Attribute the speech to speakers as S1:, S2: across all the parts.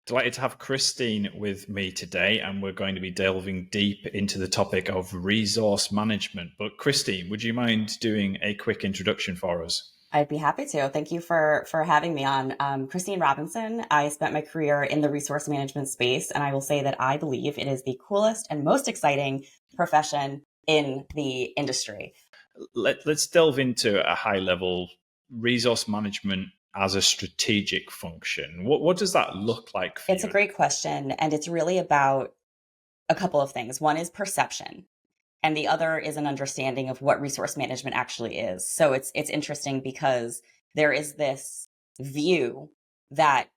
S1: Delighted to have Christine with me today, and we're going to be delving deep into the topic of resource management. But Christine, would you mind doing a quick introduction for us?
S2: I'd be happy to. Thank you for having me on. Christine Robinson. I spent my career in the resource management space, and I will say that I believe it is the coolest and most exciting profession in the industry.
S1: Let's delve into a high level resource management as a strategic function. What does that look like for
S2: It's a
S1: you?
S2: great question, and it's really about a couple of things. One is perception, and the other is an understanding of what resource management actually is. So it's interesting because there is this view that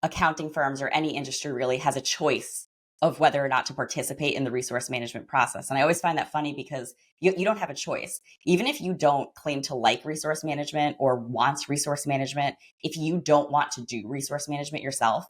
S2: accounting firms or any industry really has a choice of whether or not to participate in the resource management process. And I always find that funny because you don't have a choice. Even if you don't claim to like resource management or want resource management, if you don't want to do resource management yourself,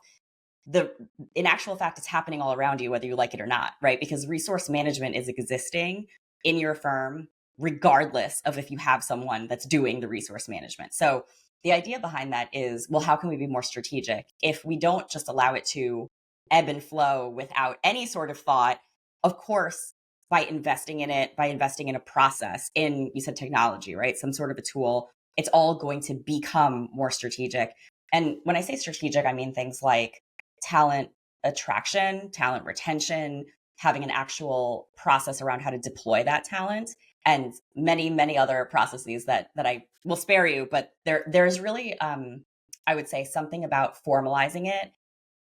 S2: the in actual fact, it's happening all around you, whether you like it or not, right? Because resource management is existing in your firm, regardless of if you have someone that's doing the resource management. So the idea behind that is, well, how can we be more strategic? If we don't just allow it to ebb and flow without any sort of thought, of course, by investing in it, by investing in a process, in, you said technology, right? Some sort of a tool, it's all going to become more strategic. And when I say strategic, I mean things like talent attraction, talent retention, having an actual process around how to deploy that talent, and many, many other processes that I will spare you. But there's really, I would say, something about formalizing it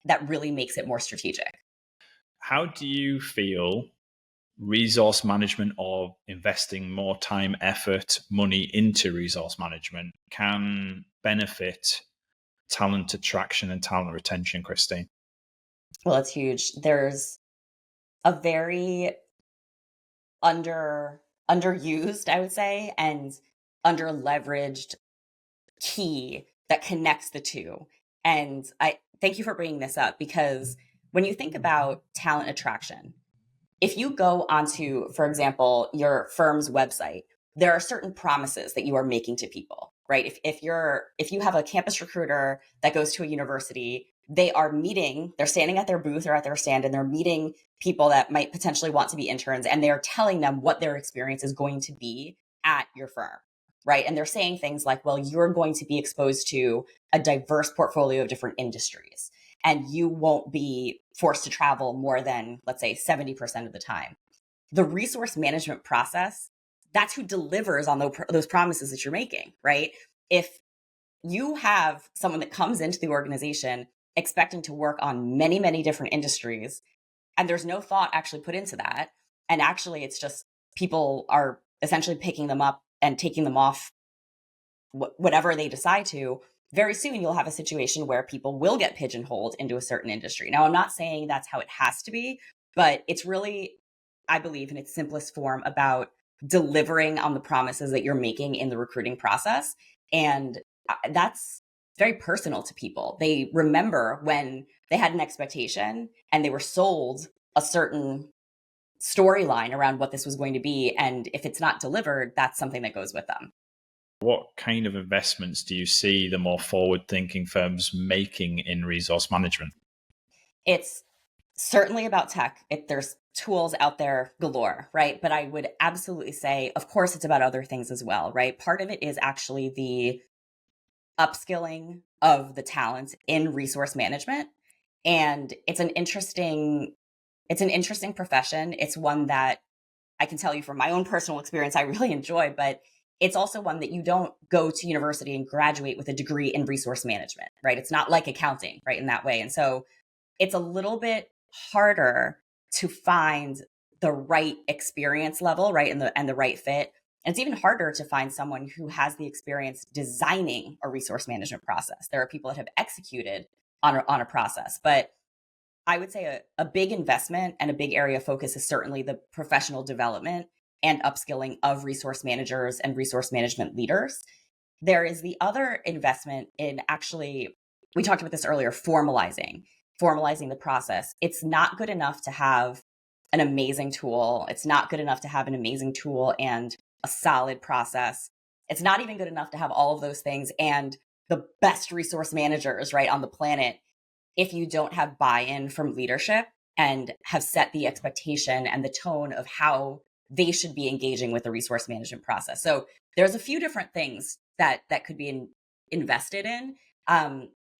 S2: that really makes it more strategic.
S1: How do you feel resource management or investing more time, effort, money into resource management can benefit talent attraction and talent retention, Christine?
S2: Well, it's huge. There's a very underused, I would say, and under leveraged key that connects the two. And I thank you for bringing this up because when you think about talent attraction, if you go onto, for example, your firm's website, there are certain promises that you are making to people, right? If you have a campus recruiter that goes to a university, they're standing at their booth or at their stand and they're meeting people that might potentially want to be interns, and they're telling them what their experience is going to be at your firm, right? And they're saying things like, well, you're going to be exposed to a diverse portfolio of different industries, and you won't be forced to travel more than, let's say, 70% of the time. The resource management process, that's who delivers on those promises that you're making, right? If you have someone that comes into the organization expecting to work on many, many different industries, and there's no thought actually put into that, and actually it's just people are essentially picking them up and taking them off whatever they decide to, very soon you'll have a situation where people will get pigeonholed into a certain industry. Now, I'm not saying that's how it has to be, but it's really, I believe, in its simplest form, about delivering on the promises that you're making in the recruiting process. And that's very personal to people. They remember when they had an expectation and they were sold a certain storyline around what this was going to be. And if it's not delivered, that's something that goes with them.
S1: What kind of investments do you see the more forward thinking firms making in resource management?
S2: It's certainly about tech. There's tools out there galore, right? But I would absolutely say, of course, it's about other things as well, right? Part of it is actually the upskilling of the talent in resource management. And it's an interesting profession. It's one that I can tell you from my own personal experience, I really enjoy, but it's also one that you don't go to university and graduate with a degree in resource management, right? It's not like accounting, right? In that way. And so it's a little bit harder to find the right experience level, right? And the right fit. And it's even harder to find someone who has the experience designing a resource management process. There are people that have executed on a process, but I would say a big investment and a big area of focus is certainly the professional development and upskilling of resource managers and resource management leaders. There is the other investment in, actually, we talked about this earlier, formalizing the process. It's not good enough to have an amazing tool. It's not good enough to have an amazing tool and a solid process. It's not even good enough to have all of those things and the best resource managers, right, on the planet. if you don't have buy-in from leadership and have set the expectation and the tone of how they should be engaging with the resource management process. So there's a few different things that could be invested in.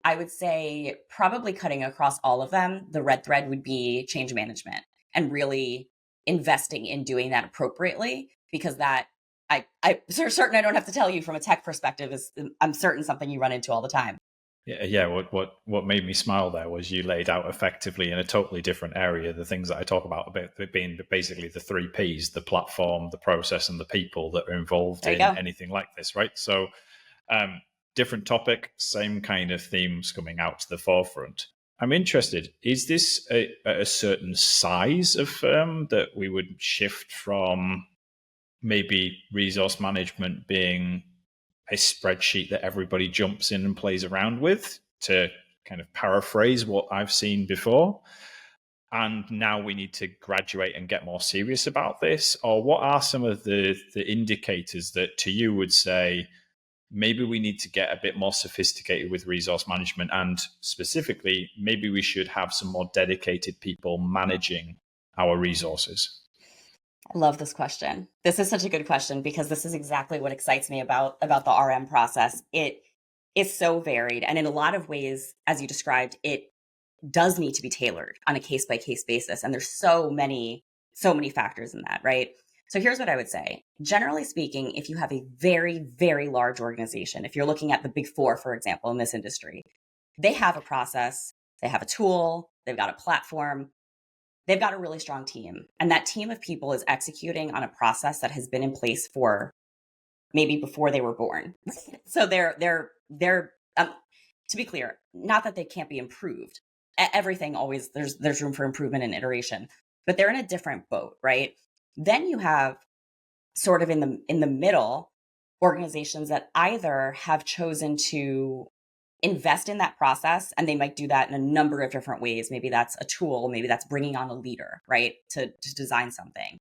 S2: I would say probably cutting across all of them, the red thread would be change management and really investing in doing that appropriately, because that I'm certain I don't have to tell you from a tech perspective is I'm certain something you run into all the time.
S1: Yeah. What made me smile there was you laid out effectively in a totally different area the things that I talk about being basically the three Ps: the platform, the process, and the people that are involved in anything like this, right? So, different topic, same kind of themes coming out to the forefront. I'm interested, is this a certain size of firm that we would shift from maybe resource management being a spreadsheet that everybody jumps in and plays around with, to kind of paraphrase what I've seen before? And now we need to graduate and get more serious about this? Or what are some of the indicators that to you would say, maybe we need to get a bit more sophisticated with resource management, and specifically, maybe we should have some more dedicated people managing our resources?
S2: I love this question. This is such a good question because this is exactly what excites me about the RM process. It is so varied, and in a lot of ways, as you described, it does need to be tailored on a case by case basis. And there's so many factors in that, right? So here's what I would say. Generally speaking, if you have a very, very large organization, if you're looking at the big four, for example, in this industry, they have a process, they have a tool, they've got a platform, they've got a really strong team. And that team of people is executing on a process that has been in place for maybe before they were born. So to be clear, not that they can't be improved. Everything always, there's room for improvement and iteration, but they're in a different boat, right? Then you have sort of in the middle organizations that either have chosen to invest in that process, and they might do that in a number of different ways. Maybe that's a tool, maybe that's bringing on a leader, right, to design something.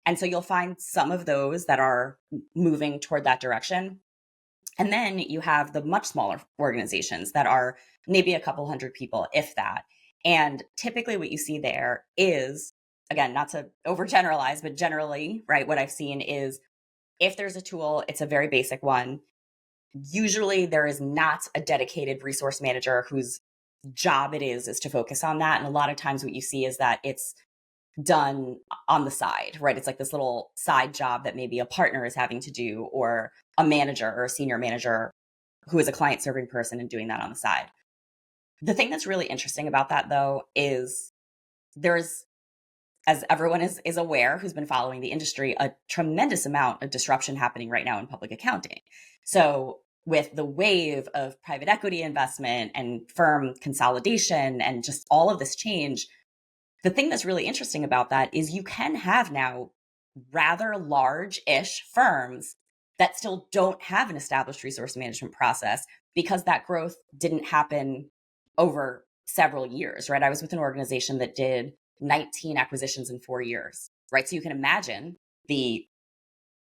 S2: And so you'll find some of those that are moving toward that direction. And then you have the much smaller organizations that are maybe a couple hundred people, if that. And typically what you see there is, again, not to overgeneralize, but generally, right, what I've seen is if there's a tool, it's a very basic one. Usually there is not a dedicated resource manager whose job it is to focus on that. And a lot of times what you see is that it's done on the side, right? It's like this little side job that maybe a partner is having to do, or a manager or a senior manager who is a client serving person and doing that on the side. The thing that's really interesting about that, though, is there's, as everyone is aware who's been following the industry, a tremendous amount of disruption happening right now in public accounting. So with the wave of private equity investment and firm consolidation and just all of this change, the thing that's really interesting about that is you can have now rather large-ish firms that still don't have an established resource management process because that growth didn't happen over several years, right? I was with an organization that did 19 acquisitions in 4 years, right? So you can imagine the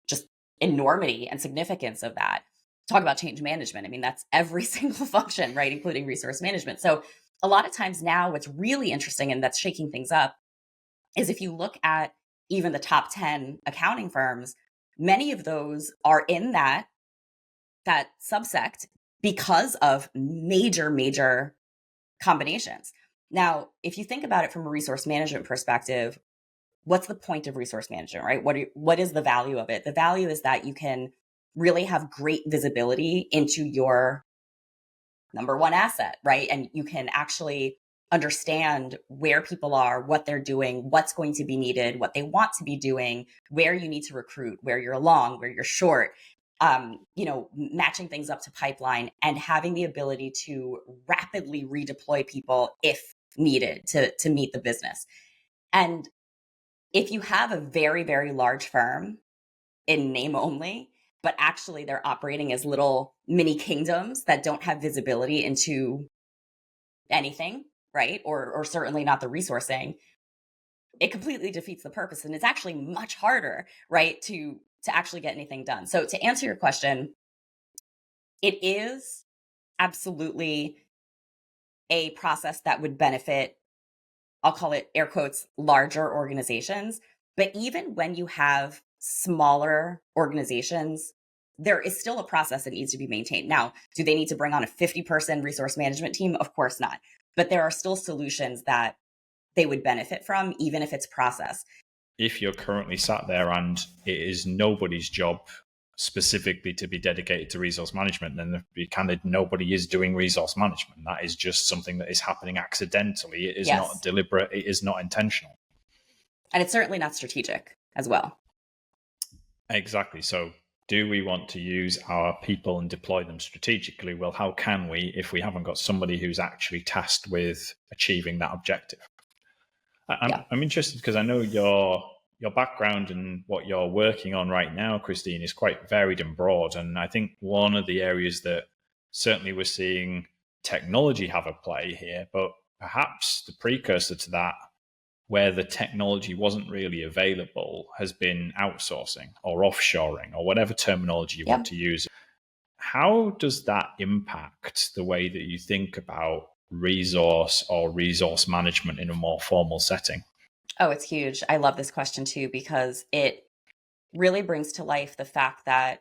S2: just enormity and significance of that. Talk about change management. I mean, that's every single function, right? Including resource management. So a lot of times now what's really interesting and that's shaking things up is if you look at even the top 10 accounting firms, many of those are in that subsect because of major combinations. Now, if you think about it from a resource management perspective, what's the point of resource management, right? What is the value of it? The value is that you can really have great visibility into your number one asset, right? And you can actually understand where people are, what they're doing, what's going to be needed, what they want to be doing, where you need to recruit, where you're long, where you're short, matching things up to pipeline and having the ability to rapidly redeploy people if needed to meet the business. And if you have a very, very large firm in name only, but actually they're operating as little mini kingdoms that don't have visibility into anything, right? Or certainly not the resourcing, it completely defeats the purpose. And it's actually much harder, right, to actually get anything done. So to answer your question, it is absolutely a process that would benefit, I'll call it air quotes, larger organizations. But even when you have smaller organizations, there is still a process that needs to be maintained. Now, do they need to bring on a 50-person resource management team? Of course not. But there are still solutions that they would benefit from, even if it's process.
S1: If you're currently sat there and it is nobody's job specifically to be dedicated to resource management, then to be candid, nobody is doing resource management. That is just something that is happening accidentally. It is not deliberate. It is not intentional.
S2: And it's certainly not strategic as well.
S1: Exactly. So do we want to use our people and deploy them strategically? Well, how can we if we haven't got somebody who's actually tasked with achieving that objective? I'm interested because I know your background and what you're working on right now, Christine, is quite varied and broad. And I think one of the areas that certainly we're seeing technology have a play here, but perhaps the precursor to that, where the technology wasn't really available, has been outsourcing or offshoring or whatever terminology you want to use. How does that impact the way that you think about resource or resource management in a more formal setting?
S2: Oh, it's huge. I love this question too, because it really brings to life the fact that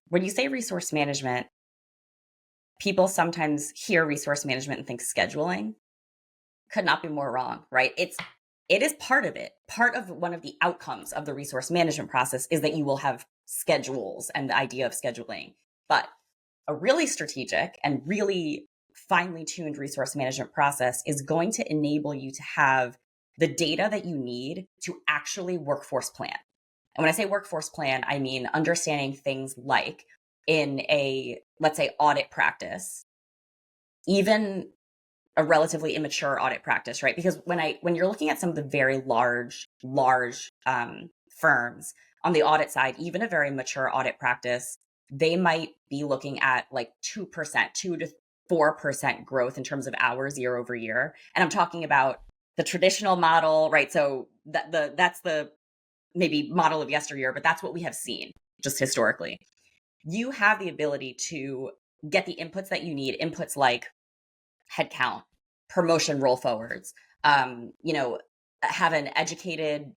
S2: when you say resource management, people sometimes hear resource management and think scheduling. Could not be more wrong, right? It is part of it. Part of one of the outcomes of the resource management process is that you will have schedules and the idea of scheduling. But a really strategic and really finely tuned resource management process is going to enable you to have the data that you need to actually workforce plan. And when I say workforce plan, I mean understanding things like in a, let's say, audit practice, even a relatively immature audit practice, right? Because when you're looking at some of the very large firms on the audit side, even a very mature audit practice, they might be looking at like 2%, 2 to 4% growth in terms of hours year over year. And I'm talking about the traditional model, right? So that's the maybe model of yesteryear, but that's what we have seen just historically. You have the ability to get the inputs that you need, inputs like headcount, promotion roll forwards, have an educated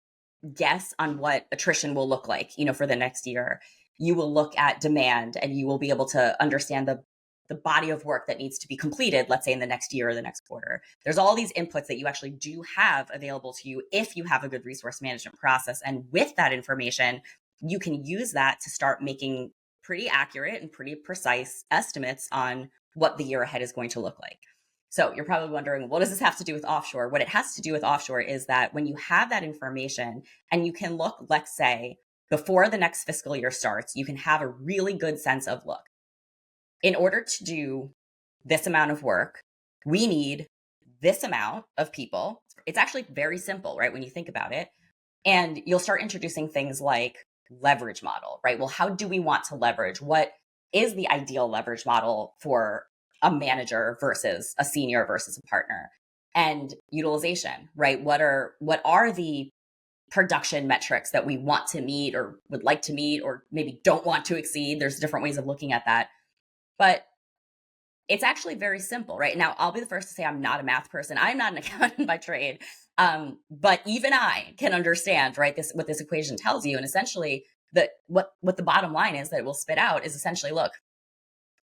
S2: guess on what attrition will look like, for the next year. You will look at demand and you will be able to understand the body of work that needs to be completed, let's say in the next year or the next quarter. There's all these inputs that you actually do have available to you if you have a good resource management process. And with that information, you can use that to start making pretty accurate and pretty precise estimates on what the year ahead is going to look like. So you're probably wondering, what does this have to do with offshore? What it has to do with offshore is that when you have that information and you can look, let's say, before the next fiscal year starts, you can have a really good sense of, look, in order to do this amount of work, we need this amount of people. It's actually very simple, right? When you think about it. And you'll start introducing things like leverage model, right? Well, how do we want to leverage? What is the ideal leverage model for a manager versus a senior versus a partner? And utilization, right? What are the production metrics that we want to meet or would like to meet or maybe don't want to exceed? There's different ways of looking at that. But it's actually very simple, right? Now, I'll be the first to say I'm not a math person. I'm not an accountant by trade. But even I can understand, right, what this equation tells you. And essentially, what the bottom line is that it will spit out is essentially, look,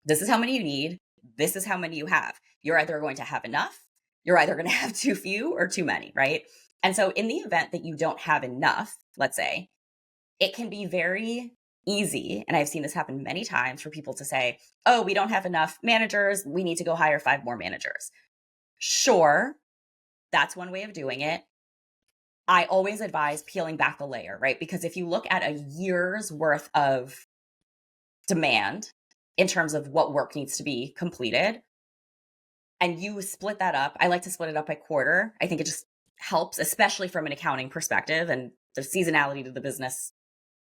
S2: this is how many you need. This is how many you have. You're either going to have enough, you're either going to have too few or too many, right? And so in the event that you don't have enough, let's say, it can be very easy, and I've seen this happen many times, for people to say, oh, we don't have enough managers, we need to go hire 5 more managers. Sure, that's one way of doing it. I always advise peeling back the layer, right? Because if you look at a year's worth of demand in terms of what work needs to be completed, and you split that up, I like to split it up by quarter. I think it just helps, especially from an accounting perspective, and the seasonality to the business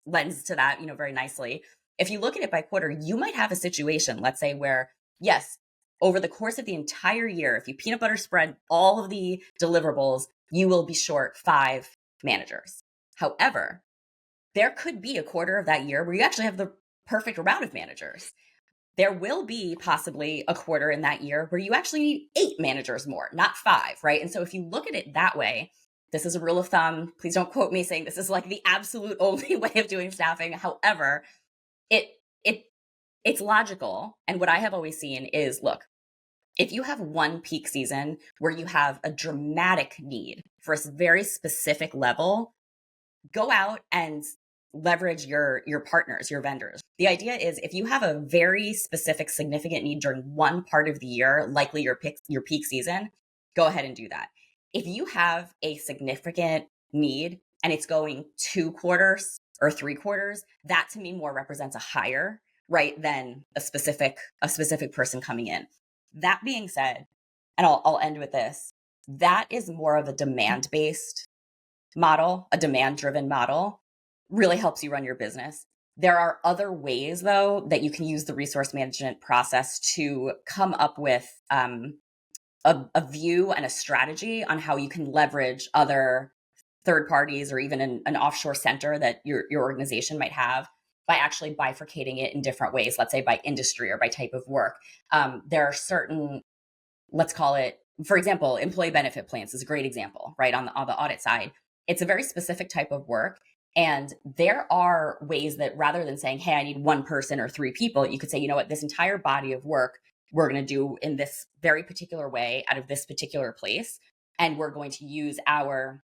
S2: lends to that, very nicely. If you look at it by quarter, you might have a situation, let's say, where, yes, over the course of the entire year, if you peanut butter spread all of the deliverables, you will be short 5 managers. However, there could be a quarter of that year where you actually have the perfect amount of managers. there will be possibly a quarter in that year where you actually need 8 managers more, not 5, right? And so if you look at it that way, this is a rule of thumb. Please don't quote me saying this is like the absolute only way of doing staffing. However, it it it's logical. And what I have always seen is, look, if you have one peak season where you have a dramatic need for a very specific level, go out and leverage your partners, your vendors. The idea is, if you have a very specific, significant need during one part of the year, likely your peak season, go ahead and do that. If you have a significant need and it's going 2 quarters or 3 quarters, that to me more represents a hire, right, than a specific person coming in. That being said, and I'll end with this, that is more of a demand-based model, a demand-driven model, really helps you run your business. There are other ways, though, that you can use the resource management process to come up with a view and a strategy on how you can leverage other third parties or even an offshore center that your organization might have, by actually bifurcating it in different ways, let's say by industry or by type of work. There are certain, let's call it, for example, employee benefit plans is a great example, right? On the audit side, it's a very specific type of work. And there are ways that, rather than saying, hey, I need 1 person or 3 people, you could say, you know what, this entire body of work we're going to do in this very particular way out of this particular place. And we're going to use our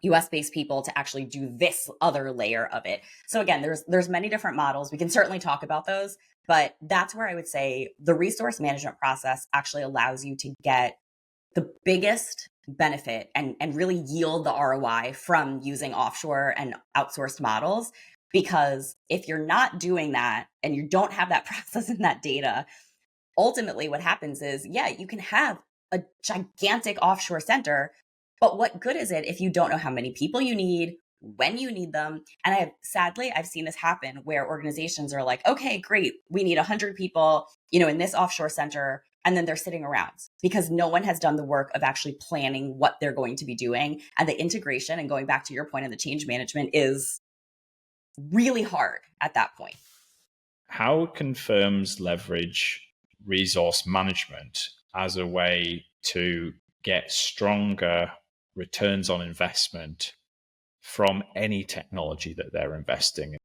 S2: US-based people to actually do this other layer of it. So again, there's many different models. We can certainly talk about those, but that's where I would say the resource management process actually allows you to get the biggest benefit and really yield the ROI from using offshore and outsourced models. Because if you're not doing that and you don't have that process and that data, ultimately what happens is, yeah, you can have a gigantic offshore center, but what good is it if you don't know how many people you need, when you need them? And sadly, I've seen this happen where organizations are like, okay, great, we need 100 people, in this offshore center. And then they're sitting around because no one has done the work of actually planning what they're going to be doing. And the integration, and going back to your point of the change management, is really hard at that point.
S1: How can firms leverage resource management as a way to get stronger returns on investment from any technology that they're investing in?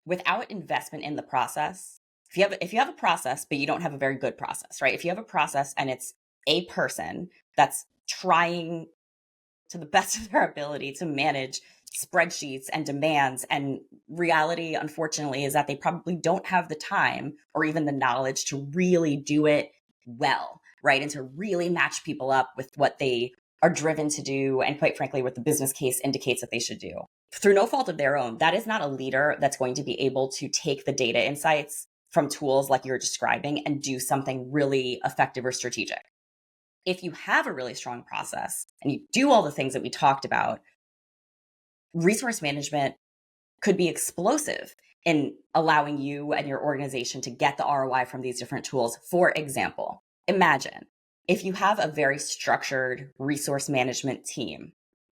S2: Without investment in the process, if you have a process but you don't have a very good process, right? If you have a process and it's a person that's trying to the best of their ability to manage spreadsheets and demands, and reality, unfortunately, is that they probably don't have the time or even the knowledge to really do it well, right? And to really match people up with what they are driven to do, and quite frankly, what the business case indicates that they should do. Through no fault of their own, that is not a leader that's going to be able to take the data insights from tools like you're describing and do something really effective or strategic. If you have a really strong process and you do all the things that we talked about, resource management could be explosive in allowing you and your organization to get the ROI from these different tools. For example, imagine if you have a very structured resource management team,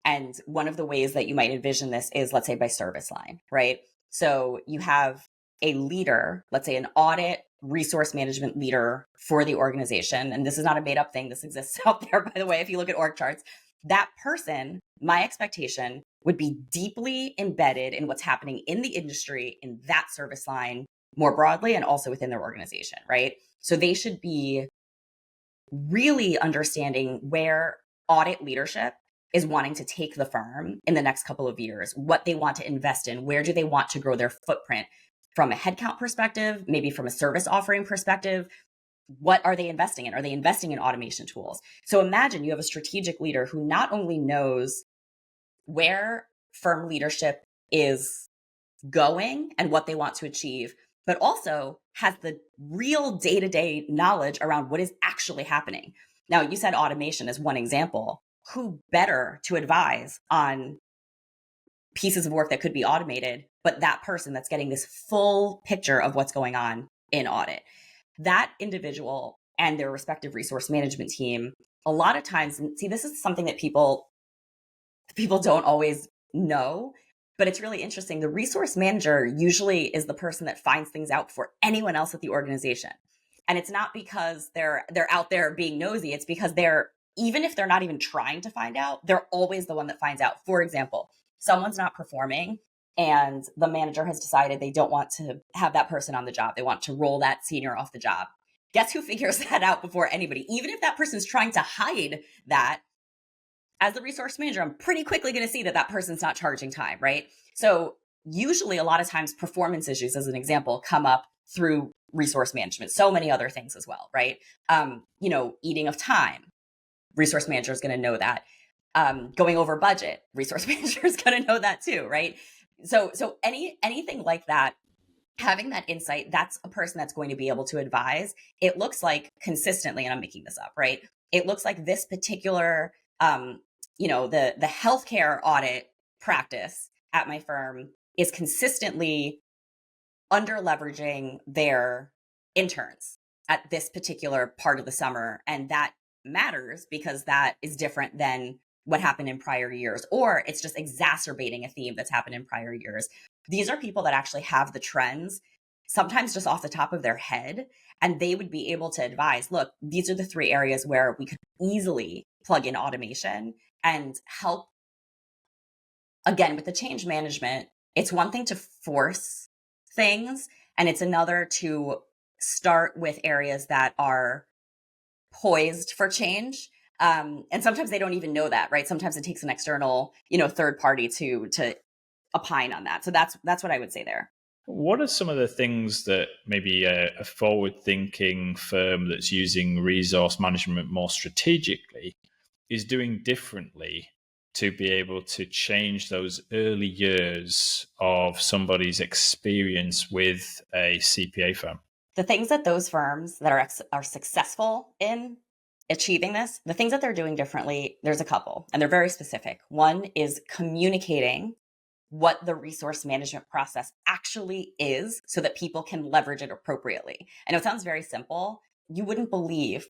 S2: and one of the ways that you might envision this is, let's say, by service line, right? So you have a leader, let's say an audit resource management leader for the organization. And this is not a made up thing. This exists out there, by the way, if you look at org charts. That person, my expectation would be deeply embedded in what's happening in the industry, in that service line more broadly, and also within their organization, right? So they should be really understanding where audit leadership is wanting to take the firm in the next couple of years, what they want to invest in, where do they want to grow their footprint from a headcount perspective, maybe from a service offering perspective. What are they investing in? Are they investing in automation tools? So imagine you have a strategic leader who not only knows where firm leadership is going and what they want to achieve, but also has the real day-to-day knowledge around what is actually happening. Now, you said automation as one example. Who better to advise on pieces of work that could be automated, but that person that's getting this full picture of what's going on in audit? That individual and their respective resource management team, a lot of times, and see, this is something that people don't always know, But it's really interesting. The resource manager usually is the person that finds things out before anyone else at the organization. And it's not because they're out there being nosy. It's because even if they're not even trying to find out, they're always the one that finds out. For example, someone's not performing and the manager has decided they don't want to have that person on the job. They want to roll that senior off the job. Guess who figures that out before anybody? Even if that person's trying to hide that, as the resource manager, I'm pretty quickly going to see that that person's not charging time, right? So usually a lot of times performance issues, as an example, come up through resource management. So many other things as well, right? Eating of time, resource manager is going to know that. Going over budget, resource manager is going to know that too, right? So anything like that, having that insight, that's a person that's going to be able to advise. It looks like consistently, and I'm making this up, right? It looks like this particular, the healthcare audit practice at my firm is consistently under leveraging their interns at this particular part of the summer. And that matters because that is different than what happened in prior years, or it's just exacerbating a theme that's happened in prior years. These are people that actually have the trends, sometimes just off the top of their head, and they would be able to advise, look, these are the 3 areas where we could easily plug in automation and help. Again, with the change management, it's one thing to force things, and it's another to start with areas that are poised for change. And sometimes they don't even know that, right? Sometimes it takes an external, third party to opine on that. So that's what I would say there.
S1: What are some of the things that maybe a forward-thinking firm that's using resource management more strategically is doing differently to be able to change those early years of somebody's experience with a CPA firm?
S2: The things that those firms that are successful in achieving this, the things that they're doing differently, there's a couple, and they're very specific. One is communicating what the resource management process actually is so that people can leverage it appropriately. I know it sounds very simple. You wouldn't believe.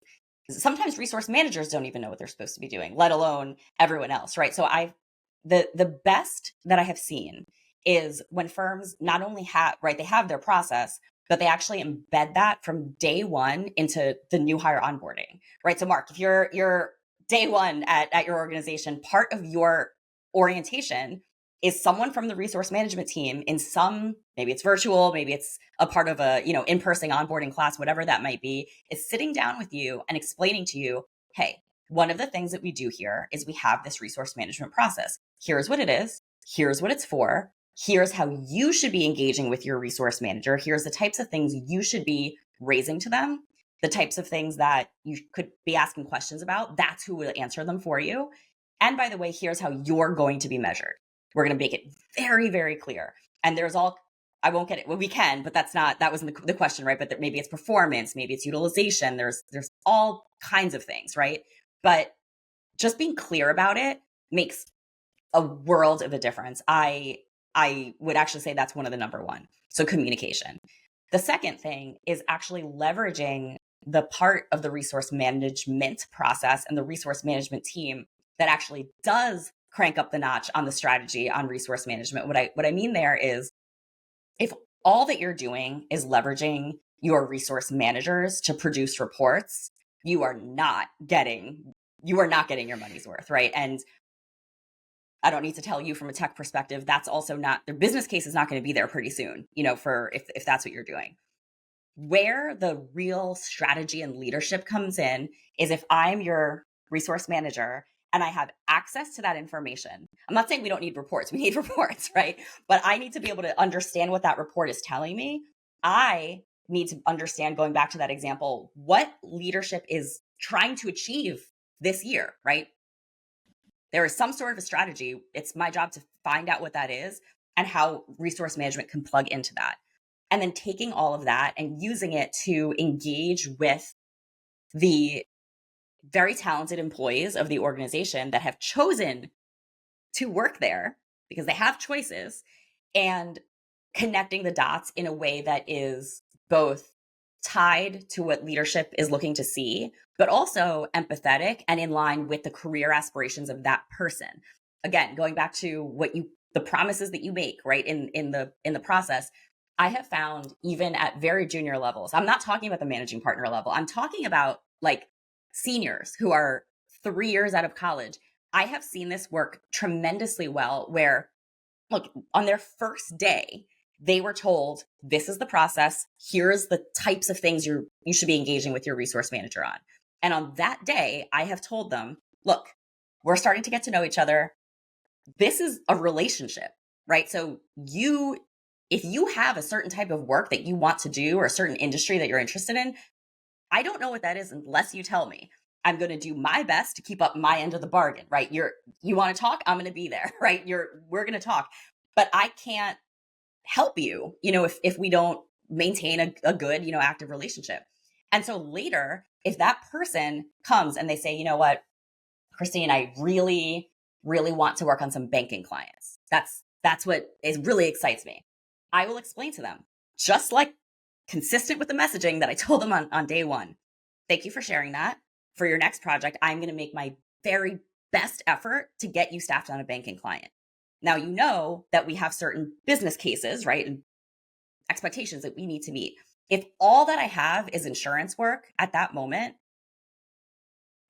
S2: Sometimes resource managers don't even know what they're supposed to be doing, let alone everyone else, right? So the best that I have seen is when firms not only have, right, they have their process, but they actually embed that from day one into the new hire onboarding, right? So Mark, if you're day one at your organization, part of your orientation is someone from the resource management team in some, maybe it's virtual, maybe it's a part of a, in-person onboarding class, whatever that might be, is sitting down with you and explaining to you, hey, one of the things that we do here is we have this resource management process. Here's what it is. Here's what it's for. Here's how you should be engaging with your resource manager. Here's the types of things you should be raising to them, the types of things that you could be asking questions about. That's who will answer them for you. And by the way, here's how you're going to be measured. We're going to make it very, very clear. And there's I won't get it. Well, we can, but that wasn't the question, right? But maybe it's performance, maybe it's utilization. There's all kinds of things, right? But just being clear about it makes a world of a difference. I would actually say that's one of the number one. So communication. The second thing is actually leveraging the part of the resource management process and the resource management team that actually does crank up the notch on the strategy on resource management. What I mean there is, if all that you're doing is leveraging your resource managers to produce reports, you are not getting your money's worth, right? And I don't need to tell you from a tech perspective, that's also not, their business case is not going to be there pretty soon, for if that's what you're doing. Where the real strategy and leadership comes in is if I'm your resource manager and I have access to that information. I'm not saying we don't need reports. We need reports, right? But I need to be able to understand what that report is telling me. I need to understand, going back to that example, what leadership is trying to achieve this year, right? There is some sort of a strategy. It's my job to find out what that is and how resource management can plug into that. And then taking all of that and using it to engage with the very talented employees of the organization that have chosen to work there because they have choices, and connecting the dots in a way that is both tied to what leadership is looking to see, but also empathetic and in line with the career aspirations of that person. Again, going back to the promises that you make, right, in the process. I have found, even at very junior levels, I'm not talking about the managing partner level, I'm talking about like seniors who are 3 years out of college. I have seen this work tremendously well, where, look, on their first day, they were told, this is the process, here's the types of things you should be engaging with your resource manager on. And on that day, I have told them, look, we're starting to get to know each other. This is a relationship, right? So if you have a certain type of work that you want to do, or a certain industry that you're interested in, I don't know what that is unless you tell me. I'm going to do my best to keep up my end of the bargain, right? You want to talk? I'm going to be there, right? We're going to talk, but I can't help you, if we don't maintain a good, active relationship. And so later, if that person comes and they say, you know what, Christine, I really, really want to work on some banking clients. That's what really excites me. I will explain to them, just like consistent with the messaging that I told them on day one. Thank you for sharing that. For your next project, I'm going to make my very best effort to get you staffed on a banking client. Now, you know that we have certain business cases, right, and expectations that we need to meet. If all that I have is insurance work at that moment,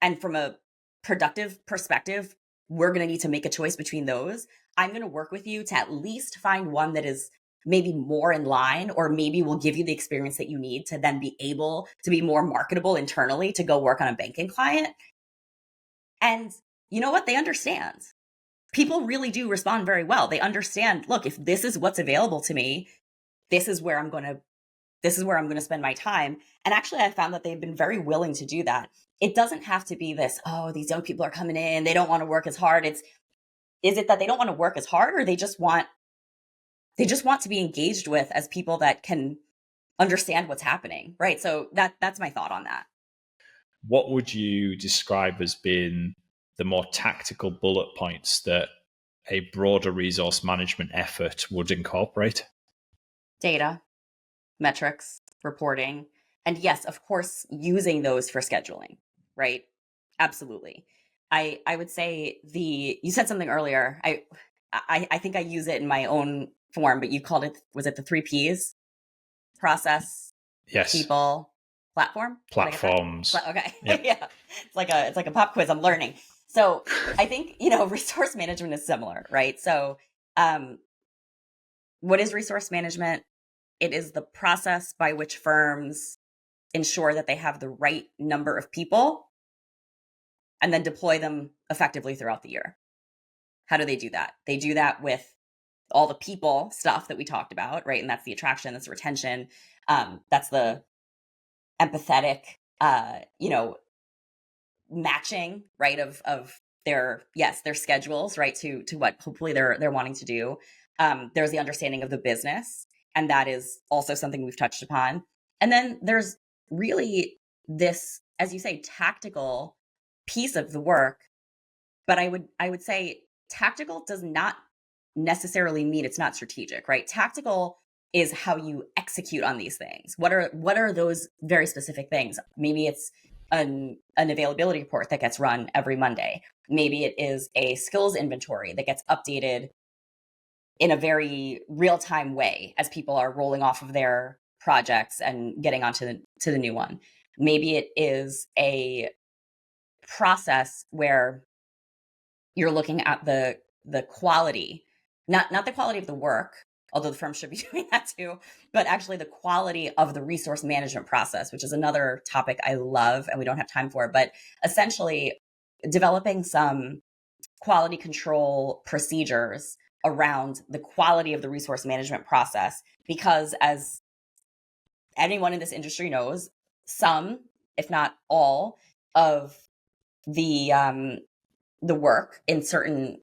S2: and from a productive perspective, we're going to need to make a choice between those, I'm going to work with you to at least find one that is maybe more in line, or maybe will give you the experience that you need to then be able to be more marketable internally to go work on a banking client. And you know what? They understand. People really do respond very well. They understand, look, if this is what's available to me, this is where I'm going to spend my time. And actually, I found that they've been very willing to do that. It doesn't have to be this, oh, these young people are coming in, they don't want to work as hard. Is it that they don't want to work as hard, or they just want to be engaged with as people that can understand what's happening, right? So that's my thought on that.
S1: What would you describe as being the more tactical bullet points that a broader resource management effort would incorporate?
S2: Data, metrics, reporting, and yes, of course, using those for scheduling, right? Absolutely. I would say you said something earlier. I think I use it in my own form, but you called it, was it the 3 Ps? Process,
S1: Yes.
S2: people,
S1: Platforms.
S2: Okay.
S1: Yep.
S2: Yeah. It's like a pop quiz. I'm learning. So I think, resource management is similar, right? So what is resource management? It is the process by which firms ensure that they have the right number of people and then deploy them effectively throughout the year. How do they do that? They do that with all the people stuff that we talked about, right? And that's the attraction, that's the retention, that's the empathetic, matching, right, of their schedules, right, to what hopefully they're wanting to do. There's the understanding of the business, and that is also something we've touched upon. And then there's really this, as you say, tactical piece of the work. But I would say tactical does not necessarily mean it's not strategic, right? Tactical is how you execute on these things. What are those very specific things? Maybe it's an availability report that gets run every Monday. Maybe it is a skills inventory that gets updated in a very real-time way as people are rolling off of their projects and getting onto the new one. Maybe it is a process where you're looking at the quality, not the quality of the work, although the firm should be doing that too, but actually the quality of the resource management process, which is another topic I love and we don't have time for, but essentially developing some quality control procedures around the quality of the resource management process. Because as anyone in this industry knows, some, if not all, of the work in certain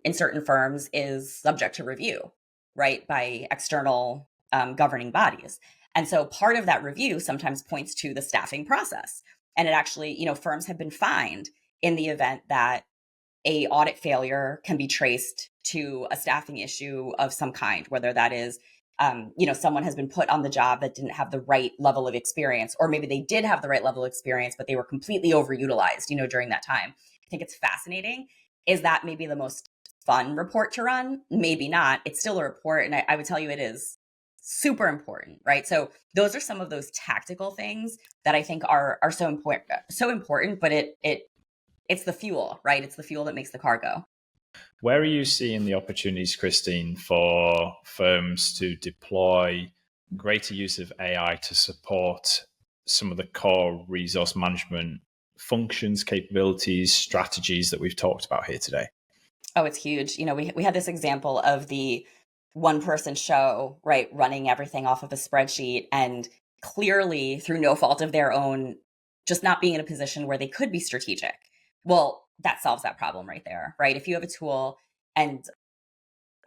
S2: firms is subject to review, right, by external governing bodies. And so part of that review sometimes points to the staffing process. And it actually, firms have been fined in the event that a audit failure can be traced to a staffing issue of some kind, whether that is, someone has been put on the job that didn't have the right level of experience, or maybe they did have the right level of experience, but they were completely overutilized, during that time. I think it's fascinating. Is that maybe the most fun report to run? Maybe not. It's still a report. And I would tell you it is super important, right? So those are some of those tactical things that I think are so important, but it's the fuel, right? It's the fuel that makes the car go.
S1: Where are you seeing the opportunities, Christine, for firms to deploy greater use of AI to support some of the core resource management functions, capabilities, strategies that we've talked about here today?
S2: Oh, it's huge. We had this example of the one person show, right, running everything off of a spreadsheet and clearly through no fault of their own, just not being in a position where they could be strategic. Well, that solves that problem right there, right? If you have a tool, and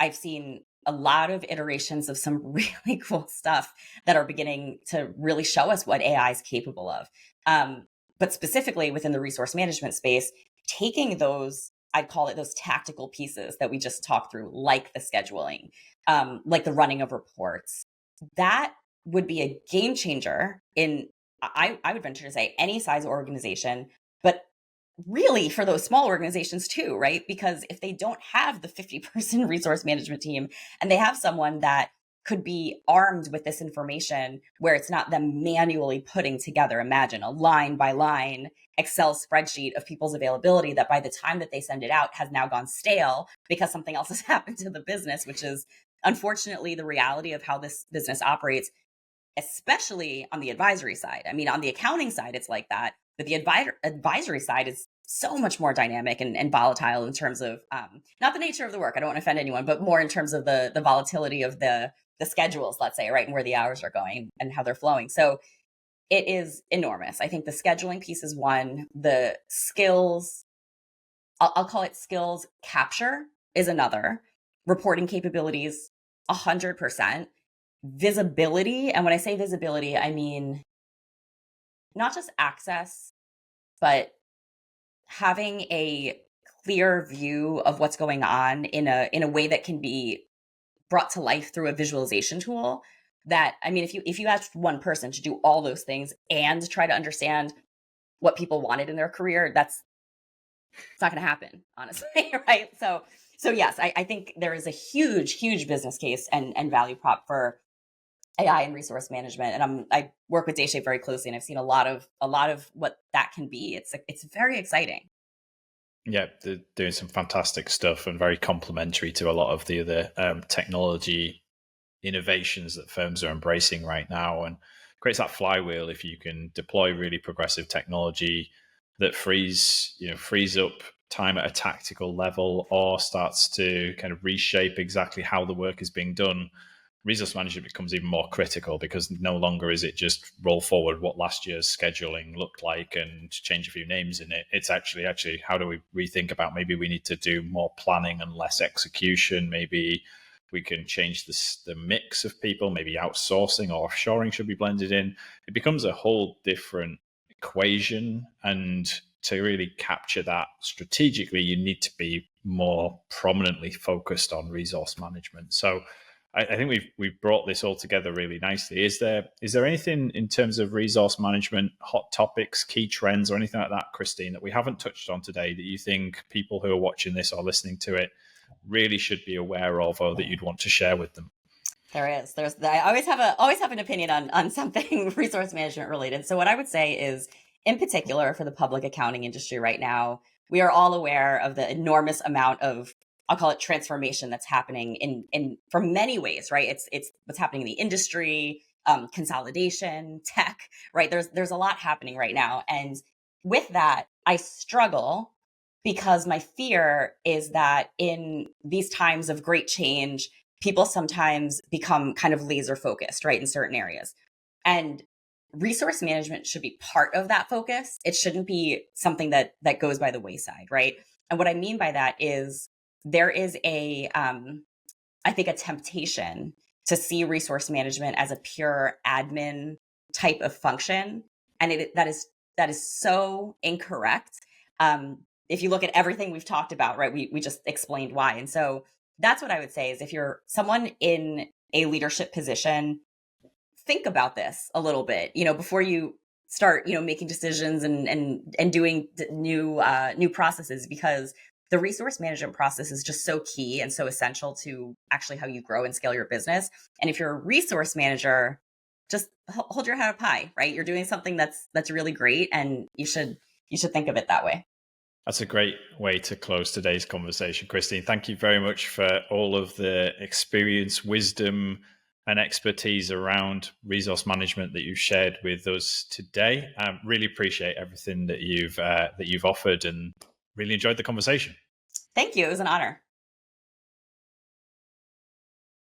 S2: I've seen a lot of iterations of some really cool stuff that are beginning to really show us what AI is capable of. But specifically within the resource management space, taking those, I'd call it those tactical pieces that we just talked through, like the scheduling, like the running of reports, that would be a game changer in, I would venture to say, any size organization, but really for those small organizations too, right? Because if they don't have the 50-person resource management team and they have someone that could be armed with this information where it's not them manually putting together, imagine a line by line Excel spreadsheet of people's availability that by the time that they send it out has now gone stale because something else has happened to the business, which is unfortunately the reality of how this business operates, especially on the advisory side. I mean, on the accounting side, it's like that, but the advisory side is so much more dynamic and volatile in terms of not the nature of the work. I don't want to offend anyone, but more in terms of the volatility of the schedules, let's say, right, and where the hours are going and how they're flowing. So it is enormous. I think the scheduling piece is one. The skills, I'll call it skills capture, is another. Reporting capabilities, 100%. Visibility, and when I say visibility, I mean not just access, but having a clear view of what's going on in a way that can be brought to life through a visualization tool. That, I mean, if you asked one person to do all those things and try to understand what people wanted in their career, it's not going to happen, honestly. Right? So yes, I think there is a huge business case and value prop for AI and resource management. And I work with Dayshape very closely, and I've seen a lot of what that can be. It's very exciting.
S1: Yeah, they're doing some fantastic stuff and very complementary to a lot of the other technology innovations that firms are embracing right now, and creates that flywheel. If you can deploy really progressive technology that frees up time at a tactical level, or starts to kind of reshape exactly how the work is being done, resource management becomes even more critical, because no longer is it just roll forward what last year's scheduling looked like and change a few names in it. It's actually how do we rethink about, maybe we need to do more planning and less execution. Maybe we can change the mix of people. Maybe outsourcing or offshoring should be blended in. It becomes a whole different equation. And to really capture that strategically, you need to be more prominently focused on resource management. So I think we've brought this all together really nicely. Is there anything in terms of resource management, hot topics, key trends, or anything like that, Christine, that we haven't touched on today that you think people who are watching this or listening to it really should be aware of, or that you'd want to share with them?
S2: I always have an opinion on something resource management related. So what I would say is, in particular for the public accounting industry right now, we are all aware of the enormous amount of, I'll call it, transformation that's happening in for many ways, right? It's what's happening in the industry, consolidation, tech, right? There's a lot happening right now, and with that, I struggle because my fear is that in these times of great change, people sometimes become kind of laser focused, right, in certain areas, and resource management should be part of that focus. It shouldn't be something that goes by the wayside, right? And what I mean by that is, there is I think, a temptation to see resource management as a pure admin type of function, and that is so incorrect. If you look at everything we've talked about, right, we just explained why. And so that's what I would say is, if you're someone in a leadership position, think about this a little bit, before you start, making decisions and doing new processes, because the resource management process is just so key and so essential to actually how you grow and scale your business. And if you're a resource manager, just hold your head up high, right? You're doing something that's really great, and you should think of it that way.
S1: That's a great way to close today's conversation, Christine. Thank you very much for all of the experience, wisdom, and expertise around resource management that you've shared with us today. I really appreciate everything that you've offered, and really enjoyed the conversation.
S2: Thank you. It was an honor.